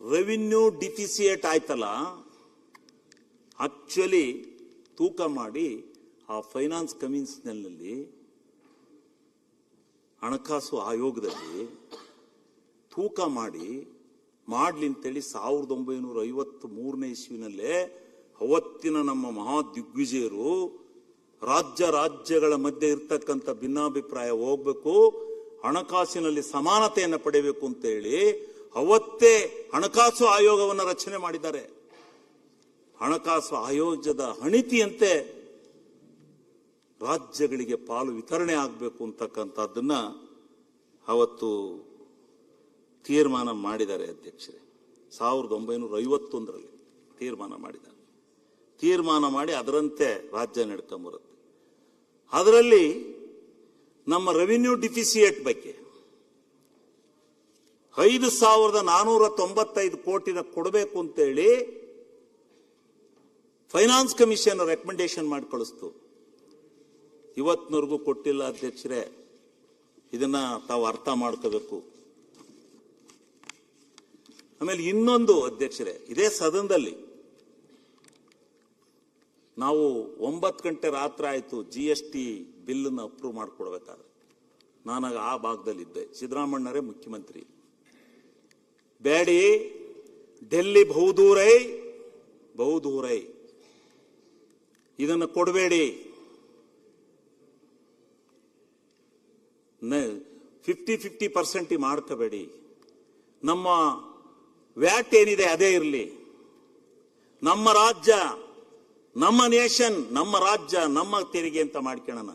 Revenue ಡಿಫಿಸಿಯೇಟ್ ಆಯ್ತಲ್ಲ, actually ತೂಕ ಮಾಡಿ ಆ ಫೈನಾನ್ಸ್ ಕಮಿಷನ್ನಲ್ಲಿ ಹಣಕಾಸು ಆಯೋಗದಲ್ಲಿ ತೂಕ ಮಾಡ್ಲಿ ಅಂತೇಳಿ 1953ನೇ ಇಸ್ವಿನಲ್ಲೇ ಅವತ್ತಿನ ನಮ್ಮ ಮಹಾ ದಿಗ್ವಿಜಯರು ರಾಜ್ಯಗಳ ಮಧ್ಯೆ ಇರ್ತಕ್ಕಂಥ ಭಿನ್ನಾಭಿಪ್ರಾಯ ಹೋಗ್ಬೇಕು, ಹಣಕಾಸಿನಲ್ಲಿ ಸಮಾನತೆಯನ್ನು ಪಡೆಯಬೇಕು ಅಂತ ಹೇಳಿ ಅವತ್ತೇ ಹಣಕಾಸು ಆಯೋಗವನ್ನು ರಚನೆ ಮಾಡಿದ್ದಾರೆ. ಹಣಕಾಸು ಆಯೋಗದ ಅಣಿತಿಯಂತೆ ರಾಜ್ಯಗಳಿಗೆ ಪಾಲು ವಿತರಣೆ ಆಗಬೇಕು ಅಂತಕ್ಕಂಥದ್ದನ್ನ ಅವತ್ತು ತೀರ್ಮಾನ ಮಾಡಿದ್ದಾರೆ ಅಧ್ಯಕ್ಷರೇ. 1951ರಲ್ಲಿ ತೀರ್ಮಾನ ಮಾಡಿದ್ದಾರೆ. ತೀರ್ಮಾನ ಮಾಡಿ ಅದರಂತೆ ರಾಜ್ಯ ನಡ್ಕೊಂಬರುತ್ತೆ. ಅದರಲ್ಲಿ ನಮ್ಮ ರೆವಿನ್ಯೂ ಡಿಫಿಸಿಯೇಟ್ ಬಗ್ಗೆ 5,495 ಕೋಟಿನ ಕೊಡಬೇಕು ಅಂತೇಳಿ ಫೈನಾನ್ಸ್ ಕಮಿಷನ್ ರೆಕಮೆಂಡೇಶನ್ ಮಾಡಿ ಕಳಿಸ್ತು. ಇವತ್ತಿನವರೆಗೂ ಕೊಟ್ಟಿಲ್ಲ ಅಧ್ಯಕ್ಷರೇ. ಇದನ್ನ ತಾವು ಅರ್ಥ ಮಾಡ್ಕೋಬೇಕು. ಆಮೇಲೆ ಇನ್ನೊಂದು ಅಧ್ಯಕ್ಷರೇ, ಇದೇ ಸದನದಲ್ಲಿ ನಾವು 9 ಗಂಟೆ ರಾತ್ರಿ ಆಯಿತು GST ಬಿಲ್ಲನ್ನು ಅಪ್ರೂವ್ ಮಾಡಿಕೊಡ್ಬೇಕಾದ್ರೆ, ನಾನಾಗ ಆ ಭಾಗದಲ್ಲಿದ್ದೆ. ಸಿದ್ದರಾಮಣ್ಣರೇ ಮುಖ್ಯಮಂತ್ರಿ. ಬೇಡಿ, ಡೆಲ್ಲಿ ಬಹುದೂರೈ ಇದನ್ನು ಕೊಡಬೇಡಿ, 50% ಮಾಡ್ಕೋಬೇಡಿ, ನಮ್ಮ ವ್ಯಾಟ್ ಏನಿದೆ ಅದೇ ಇರಲಿ, ನಮ್ಮ ರಾಜ್ಯ, ನಮ್ಮ ನೇಷನ್, ನಮ್ಮ ರಾಜ್ಯ, ನಮ್ಮ ತೆರಿಗೆ ಅಂತ ಮಾಡ್ಕೊಳ್ಳೋಣ.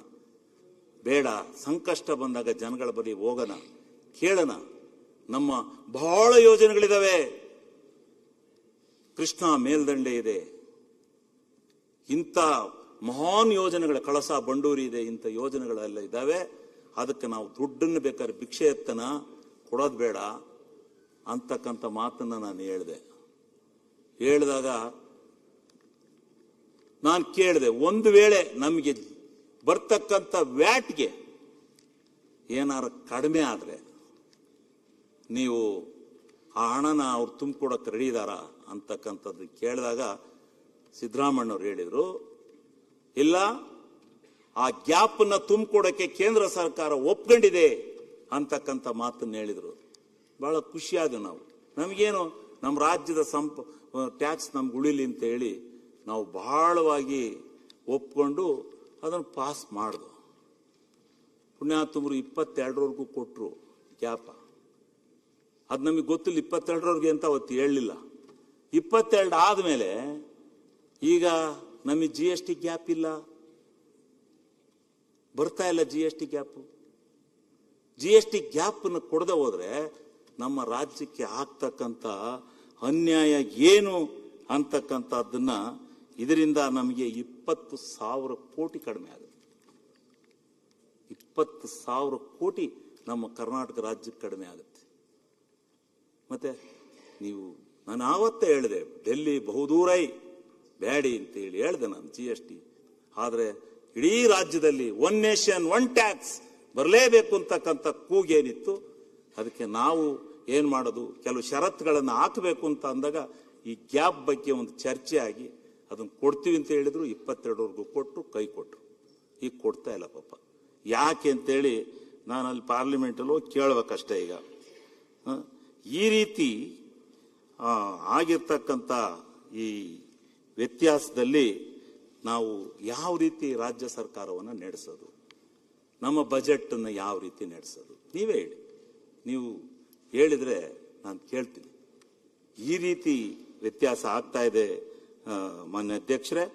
ಬೇಡ, ಸಂಕಷ್ಟ ಬಂದಾಗ ಜನಗಳ ಬಳಿ ಹೋಗೋಣ, ಕೇಳೋಣ. ನಮ್ಮ ಬಹಳ ಯೋಜನೆಗಳಿದಾವೆ. ಕೃಷ್ಣ ಮೇಲ್ದಂಡೆ ಇದೆ, ಇಂಥ ಮಹಾನ್ ಯೋಜನೆಗಳ, ಕಳಸ ಬಂಡೂರಿ ಇದೆ, ಇಂಥ ಯೋಜನೆಗಳೆಲ್ಲ ಇದ್ದಾವೆ. ಅದಕ್ಕೆ ನಾವು ದುಡ್ಡನ್ನು ಬೇಕಾದ್ರೆ ಭಿಕ್ಷೆ ಎತ್ತನ, ಕೊಡೋದು ಬೇಡ ಅಂತಕ್ಕಂಥ ಮಾತನ್ನ ನಾನು ಹೇಳಿದಾಗ ನಾನು ಕೇಳಿದೆ, ಒಂದು ವೇಳೆ ನಮಗೆ ಬರ್ತಕ್ಕಂಥ ವ್ಯಾಟ್ಗೆ ಏನಾರು ಕಡಿಮೆ ಆದರೆ ನೀವು ಆ ಹಣನ ಅವ್ರು ತುಂಬಿಕೊಡಕ್ಕೆ ರೆಡಿ ಇದ್ದಾರಾ ಅಂತಕ್ಕಂಥದ್ದು ಕೇಳಿದಾಗ ಸಿದ್ದರಾಮಣ್ಣವ್ರು ಹೇಳಿದ್ರು, ಇಲ್ಲ, ಆ ಗ್ಯಾಪನ್ನು ತುಂಬಿಕೊಡಕ್ಕೆ ಕೇಂದ್ರ ಸರ್ಕಾರ ಒಪ್ಕೊಂಡಿದೆ ಅಂತಕ್ಕಂಥ ಮಾತನ್ನು ಹೇಳಿದ್ರು. ಬಹಳ ಖುಷಿಯಾದ ನಾವು. ನಮಗೇನು, ನಮ್ಮ ರಾಜ್ಯದ ಟ್ಯಾಕ್ಸ್ ನಮ್ಗೆ ಉಳಿಲಿ ಅಂತ ಹೇಳಿ ನಾವು ಬಹಳವಾಗಿ ಒಪ್ಕೊಂಡು ಅದನ್ನು ಪಾಸ್ ಮಾಡಿದ್ವು. ಪುಣ್ಯಾತ್ಮರು 22ರವರೆಗೂ ಕೊಟ್ಟರು ಗ್ಯಾಪ. ಅದು ನಮಗೆ ಗೊತ್ತಿಲ್ಲ 22ರವರೆಗೆ ಅಂತ ಅವತ್ತು ಹೇಳಲಿಲ್ಲ. 22 ಆದಮೇಲೆ ಈಗ ನಮಗೆ GST ಗ್ಯಾಪ್ ಇಲ್ಲ, ಬರ್ತಾ ಇಲ್ಲ GST ಗ್ಯಾಪು. GST ಗ್ಯಾಪನ್ನು ಕೊಡದೆ ಹೋದ್ರೆ ನಮ್ಮ ರಾಜ್ಯಕ್ಕೆ ಆಗ್ತಕ್ಕಂಥ ಅನ್ಯಾಯ ಏನು ಅಂತಕ್ಕಂಥದ್ದನ್ನ, ಇದರಿಂದ ನಮಗೆ 20,000 ಕೋಟಿ ಕಡಿಮೆ ಆಗುತ್ತೆ. 20,000 ಕೋಟಿ ನಮ್ಮ ಕರ್ನಾಟಕ ರಾಜ್ಯಕ್ಕೆ ಕಡಿಮೆ ಆಗುತ್ತೆ. ಮತ್ತೆ ನೀವು, ನಾನು ಆವತ್ತೇ ಹೇಳಿದೆ, ಡೆಲ್ಲಿ ಬಹುದೂರೈ ಬೇಡಿ ಅಂತ ಹೇಳಿದೆ ನಾನು GST. ಆದರೆ ಇಡೀ ರಾಜ್ಯದಲ್ಲಿ 1 ನೇಷನ್ 1 ಟ್ಯಾಕ್ಸ್ ಬರಲೇಬೇಕು ಅಂತಕ್ಕಂಥ ಕೂಗೇನಿತ್ತು. ಅದಕ್ಕೆ ನಾವು ಏನು ಮಾಡೋದು, ಕೆಲವು ಷರತ್ತುಗಳನ್ನು ಹಾಕಬೇಕು ಅಂತ ಅಂದಾಗ ಈ ಗ್ಯಾಪ್ ಬಗ್ಗೆ ಒಂದು ಚರ್ಚೆ ಆಗಿ ಅದನ್ನು ಕೊಡ್ತೀವಿ ಅಂತ ಹೇಳಿದ್ರು. 22ರವರೆಗೂ ಕೊಟ್ಟರು, ಕೈ ಕೊಟ್ಟರು. ಈಗ ಕೊಡ್ತಾ ಇಲ್ಲ ಪಾಪ. ಯಾಕೆ ಅಂತೇಳಿ ನಾನು ಅಲ್ಲಿ ಪಾರ್ಲಿಮೆಂಟಲ್ಲಿ ಹೋಗಿ ಕೇಳಬೇಕಷ್ಟೇ. ಈಗ ಈ ರೀತಿ ಆಗಿರ್ತಕ್ಕಂಥ ಈ ವ್ಯತ್ಯಾಸದಲ್ಲಿ ನಾವು ಯಾವ ರೀತಿ ರಾಜ್ಯ ಸರ್ಕಾರವನ್ನು ನಡೆಸೋದು, ನಮ್ಮ ಬಜೆಟನ್ನು ಯಾವ ರೀತಿ ನಡೆಸೋದು, ನೀವೇ ಹೇಳಿ. ನೀವು ಹೇಳಿದರೆ ನಾನು ಕೇಳ್ತೀನಿ. ಈ ರೀತಿ ವ್ಯತ್ಯಾಸ ಆಗ್ತಾ ಇದೆ ಮಾನ್ಯ ಅಧ್ಯಕ್ಷರೇ.